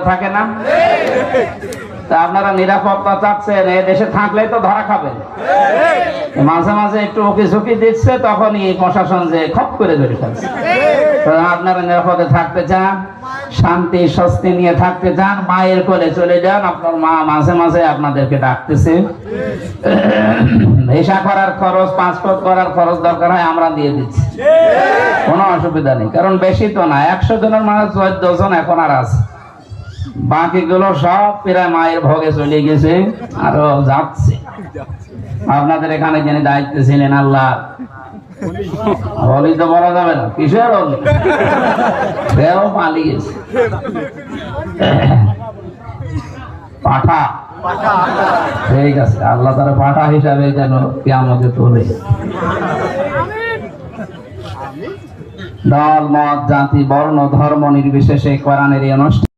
থাকে না, তা আপনারা নিরাপত্তা চাচ্ছেন, এই দেশে থাকলেই তো ধরা খাবেন। মাঝে মাঝে একটু ওকে ঝুঁকি দিচ্ছে, তখনই প্রশাসন যে খপ করে ধরে ফেলছে। আপনারা নিরাপদে থাকতে চান, শান্তি স্বস্তি নিয়ে থাকতে চান, মায়ের কোলে চলে যান। আপনার মা মাঝে মাঝে আপনাদেরকে ডাকতেছে। ভিসা করার খরচ, পাসপোর্ট করার খরচ দরকার হয় আমরা দিয়ে দিচ্ছি, কোনো অসুবিধা নেই। কারণ বেশি তো না, 100 জনের মাঝে 14 জন এখন আর আছে, বাকিগুলো সব প্রায় মায়ের ভোগে চলে গেছে, আরো যাচ্ছে। আপনাদের এখানে যিনি দায়িত্বে ছিলেন, আল্লাহ বলি তো বলা যাবে না, কিসের বলি, সেও পালিয়েছে। পাঠা, ঠিক আছে, আল্লাহ তারা পাঠা হিসাবে যেন কিয়ামতে তোলে। দল, মত, জাতি, বর্ণ, ধর্ম নির্বিশেষে কোরআনের এই অনুষ্ঠান